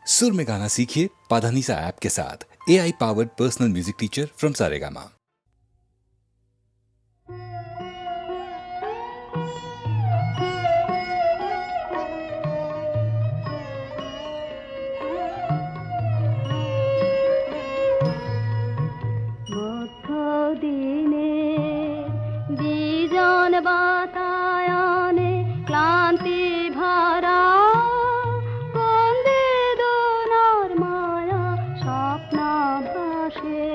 सुर में गाना सीखिए पाधानीसा ऐप के साथ। AI powered personal music teacher from Saregama. বাতায়নে ক্লান্তি ভরা কোন বেদনার মায়া স্বপ্ন ভাসে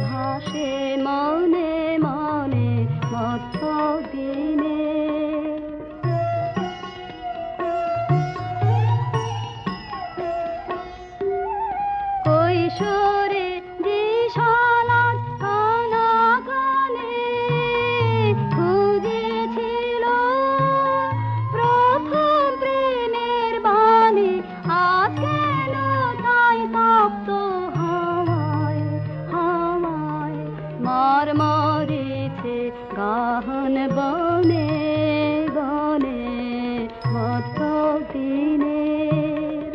ভাসে মনে মনে মধ্য দিনে কৈশোরে দিশালার গাহন বনে বনে মধ্য দিনের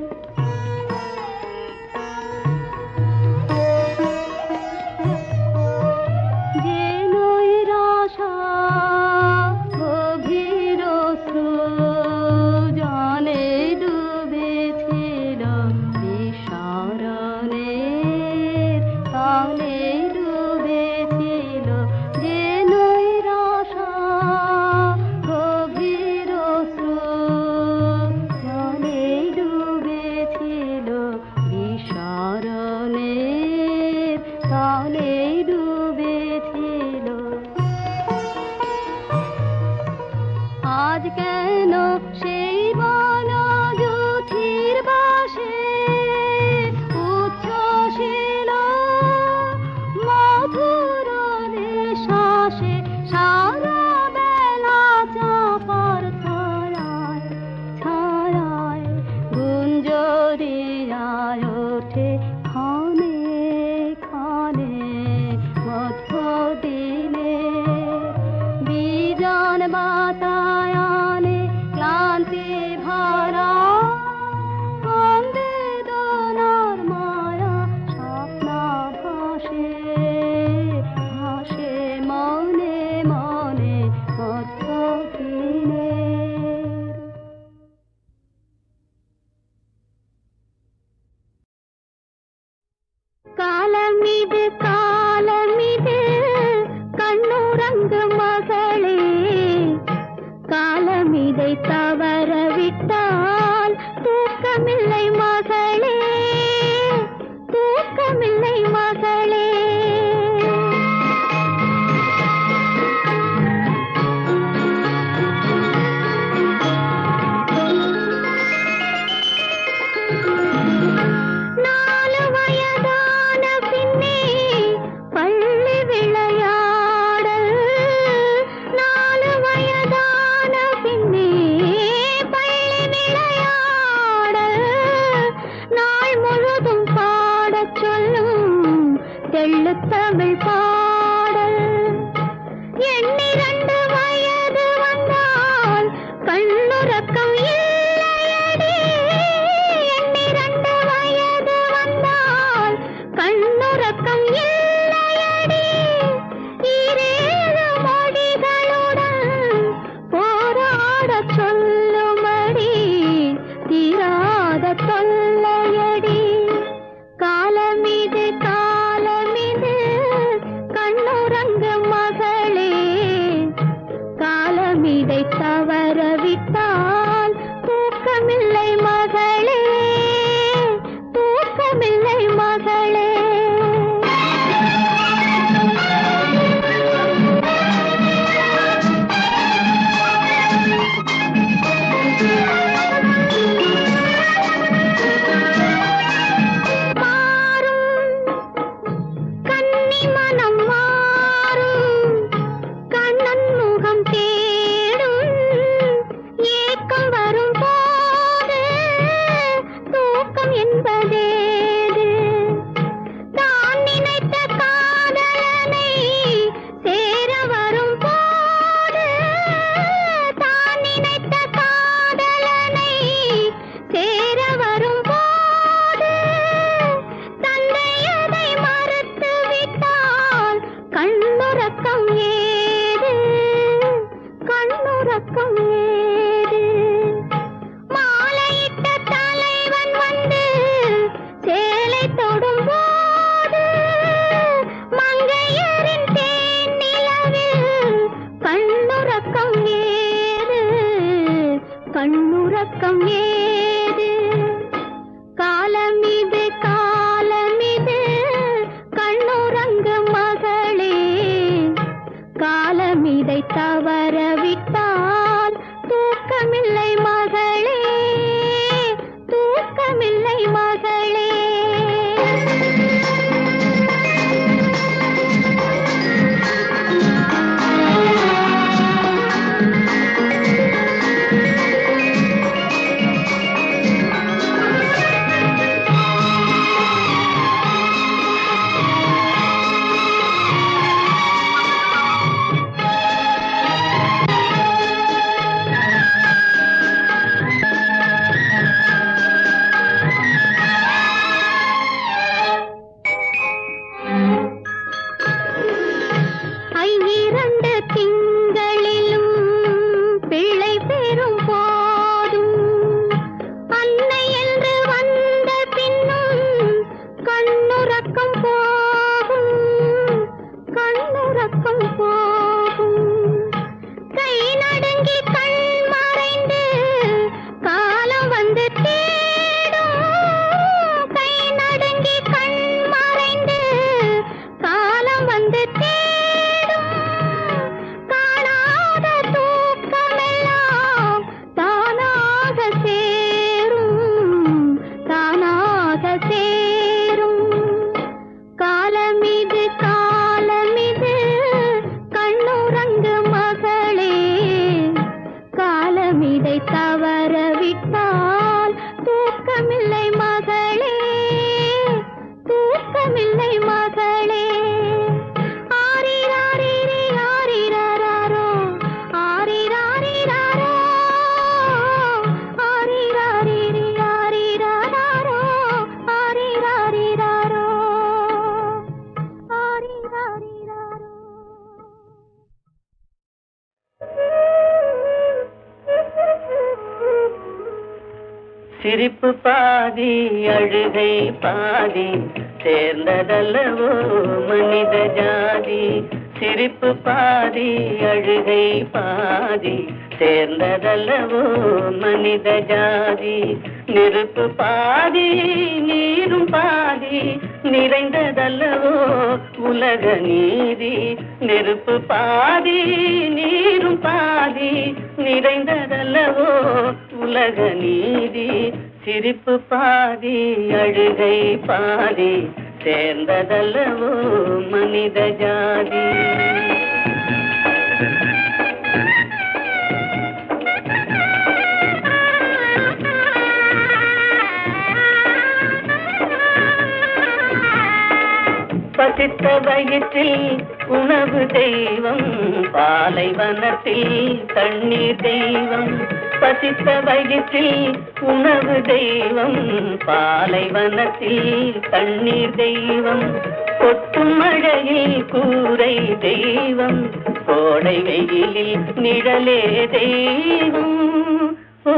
যে নৈরাশা গভীর সৃজনে ডুবেছিল বিস্মরণের তালে ডুবেছিল যে আজ কেন সেই বনজুথির বাসে উচ্ছ্বসিল মধুর নিঃশ্বাসে সারা বেলা চাপার ছায়ায় ছায়ায় গুঞ্জরিয়ায় ওঠে ক্ষণে ক্ষণে মধ্য দিনে বিজন বাতায়নে ক্লান্তি ভরা কোন বেদনার মায়া স্বপ্ন ভাসে ভাসে মনে মনে মধ্য দিনের காலமிது காலமிது கண்ணுறங்கு மகளே காலமிதை தவறவிட்டால் தூக்கமில்லை மகளே தூக்கமில்லை மகளே தமிழ் பாடல் எண்ணிரண்டு வயது வந்தால் கண்ணுறக்கம் இல்லையடி எண்ணிரண்டு வயது வந்தால் கண்ணுறக்கம் இல்லையடி இரேழு மொழிகளுடன் போராடச் சொல்லுமடி தீராத தொல்லையடி காலமிது காலமிது கண்ணுறங்கு மகளே காலமிதை தவறவிட்டால் தூக்கமில்லை மகளே தூக்கமில்லை மகளே தூக்கமில்லை மகளே தூக்கமில்லை மகளே ஆரிராரிரி ஆரிராரோ ஆரிராரிராரோ ஆரிராரிரி ஆரிராரோ ஆரிராரிராரோ ஆரிராரிராரோ. சிரிப்பு பாதி அழுகை பாதி சேர்ந்ததல்லவோ மனித ஜாதி. சிரிப்பு பாதி அழுகை பாதி சேர்ந்ததல்லவோ மனித ஜாதி. நெருப்பு பாதி நீரும் பாதி நிறைந்ததல்லவோ உலக நீதி. நெருப்பு பாதி நீரும் பாதி நிறைந்ததல்லவோ உலக நீதி. சிரிப்பு பாதி அழுகை பாதி சேர்ந்ததல்லவோ மனித ஜாதி. பசித்த வயிற்றில் உணவு தெய்வம் பாலைவனத்தில் தண்ணீர் தெய்வம். பசித்த வயிற்றில் உணவு தெய்வம் பாலைவனத்தில் தண்ணீர் தெய்வம். கொட்டும் மழையில் கூரை தெய்வம் கோடை வெயிலில் நிழலே தெய்வம். ஓ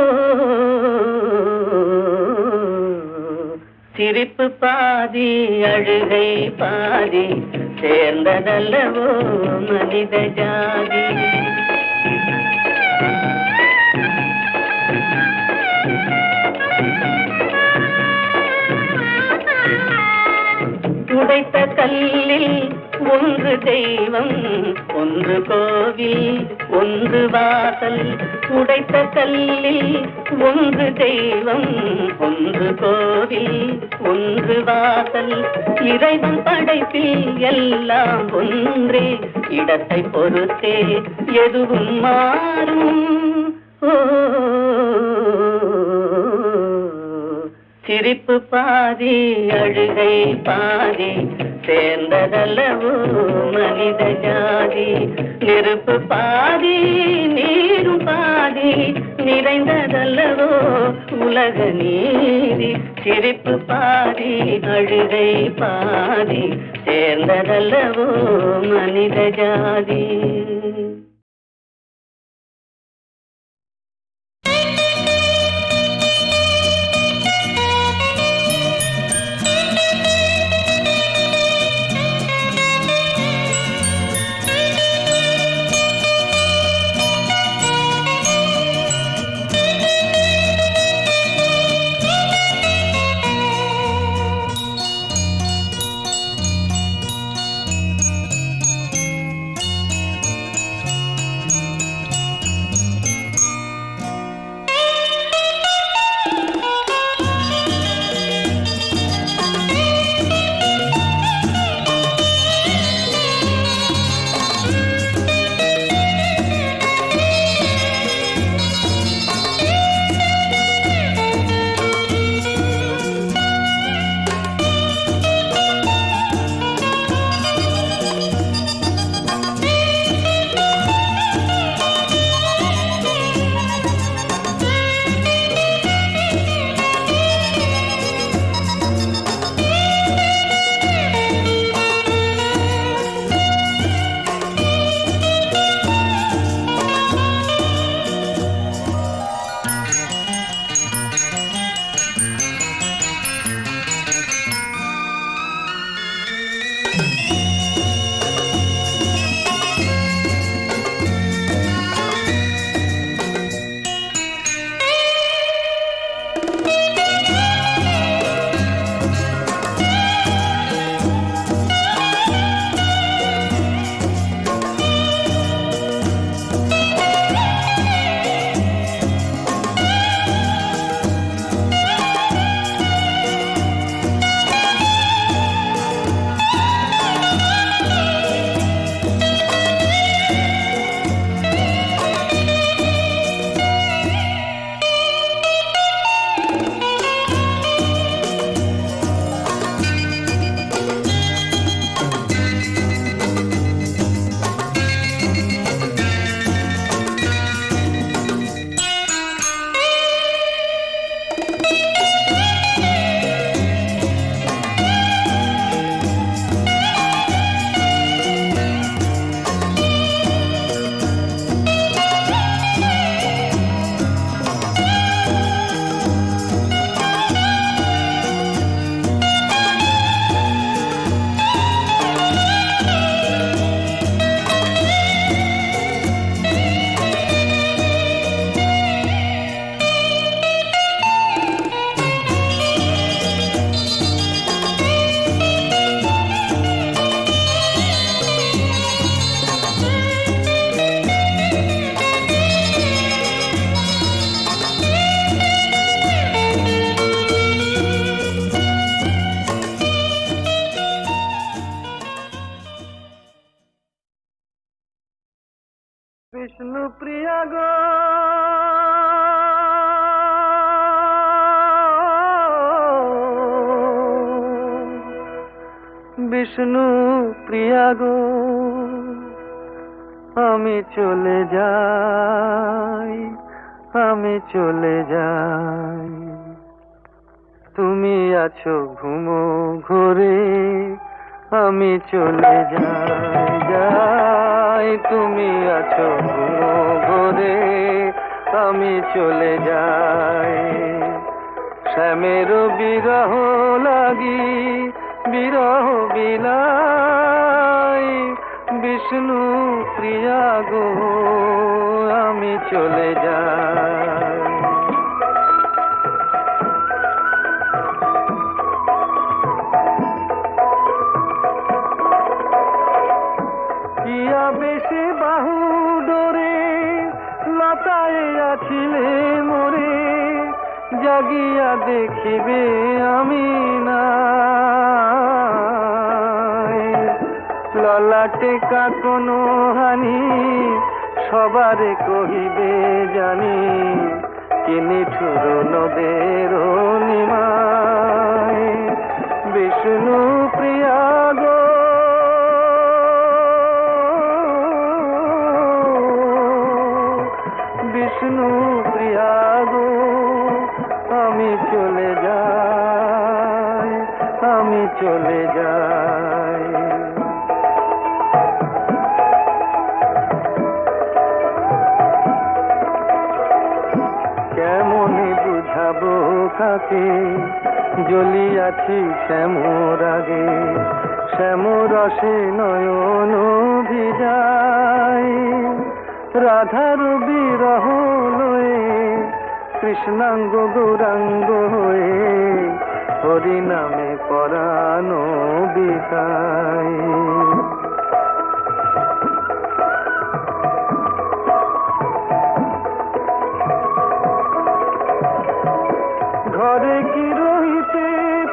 சிரிப்பு பாதி அழுகை பாதி சேர்ந்ததல்லவோ மனித ஜாதி. உடைத்த கல்லில் ஒன்று தெய்வம் ஒன்று கோவில் ஒன்று வாசல். உடைத்த கல்லில் ஒன்று தெய்வம் ஒன்று கோவில் ஒன்று வாசல். இறைவன் படைப்பில் எல்லாம் ஒன்றே இடத்தை பொறுத்தே எதுவும் மாறும். ஓ சிரிப்பு பாதி அழுகை பாதி சேர்ந்ததல்லவோ மனித ஜாதி. நெருப்பு பாதி நீரும் பாதி நிறைந்ததல்லவோ உலக நீதி. சிரிப்பு பாதி அழுகை பாதி சேர்ந்ததல்லவோ மனித ஜாதி. বিষ্ণু প্রিয়া গো আমি চলে যাই, আমি চলে যাই। তুমি আছো ঘুমো ঘরে, আমি চলে যাই যাই। তুমি আছো ঘুমো ঘরে, আমি চলে যাই। শ্যামের বিরহ লাগি বিরহ বিলাই, বিষ্ণু প্রিয়া গো আমি চলে যাই। ইয়া বেশি বাহু ডোরে লতায় আছিলে মোরে, জাগিয়া দেখিবে আমি নাই। ললাটে কাকনো হানি সবারে কহিবে জানি, কি নিঠুর নদের নিমায়। বিষ্ণু প্রিয়া গো বিষ্ণু প্রিয়া গো আমি চলে যাই, আমি চলে যাই। কেমনে বুঝাবো কাকে জ্বলিয়াছি শ্যামর আগে, শ্যামরসে নয়ন ভিজাই। রাধার বিরহ লয়ে কৃষ্ণাঙ্গ গৌরাঙ্গ হয়ে, হরি নামে পরাণ বিকাই। ঘরে কি রহিতে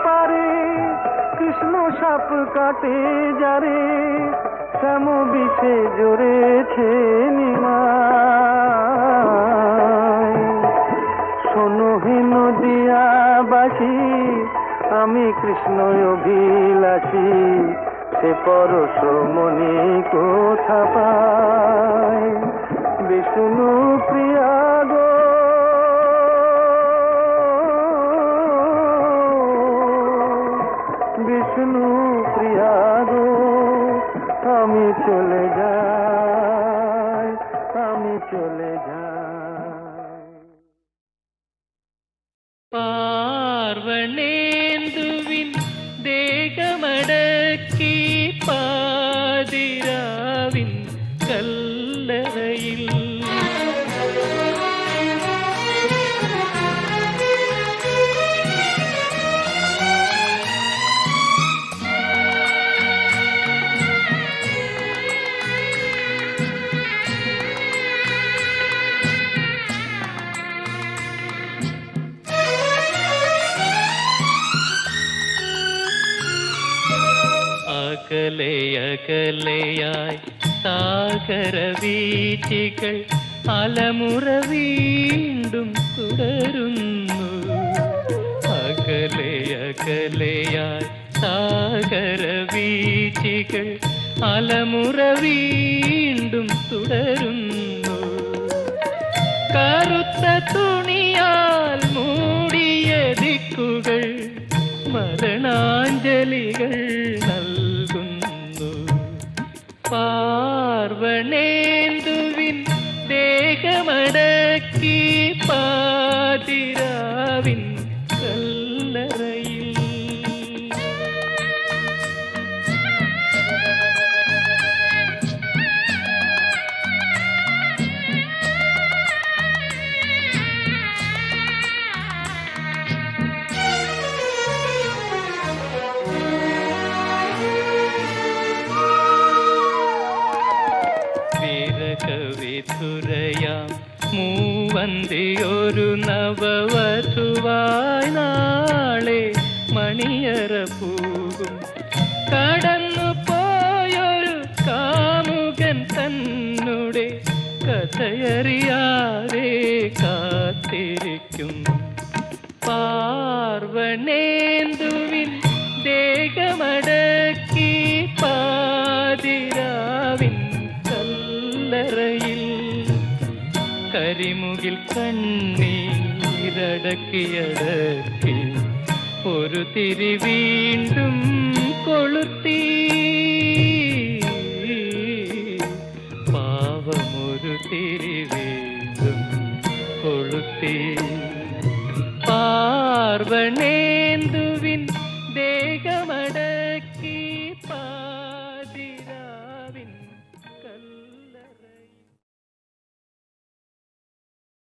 পারে কৃষ্ণ সাপ কাটে যারে, শ্যাম বিছে জোরেছে নিমাই। শোনহীন দিয়া বাসি আমি কৃষ্ণ অভিলাষী, সে পরশ মনি কোথা পায়। বিষ্ণু প্রিয়া গো বিষ্ণু প্রিয়া গো আমি চলে যাই, আমি চলে যাই। പാർവണേന്ദുവിൻ ദേഹമടക്കി പാതിരാവിൻ കല്ലറയിൽ അകലെ അകലെയായി സാഗരവീഥികൾ അലമുറ വീണ്ടും തുടരുന്നു. അകലെ അകലെയായി സാഗരവീഥികൾ അലമുറ വീണ്ടും തുടരുന്നു. കറുത്ത തുണിയാൽ മൂടിയ ദിക്കുകൾ മരണാഞ്ജലികൾ നൽകുന്നു. പാർവണേന്ദുവിൻ ദേഹമടക്കി പാതിരാവിൻ കല്ലറയിൽ വിരകവിധുരയാം മൂവന്തിയൊരു നവവധുവായി നാളെ മണിയറ പൂകും. കടന്നു പോയൊരു കാമുകൻ തന്നുടെ കഥയറിയാതെ കാത്തിരിക്കും. പാർവണേന്ദുവിൻ ദേഹമടക്കി കണ്ണീരടക്കിയടക്കി ഒരു തിരി വീണ്ടും കൊളുത്തി പാവമൊരു തിരി വീണ്ടും കൊളുത്തി പാർവണേ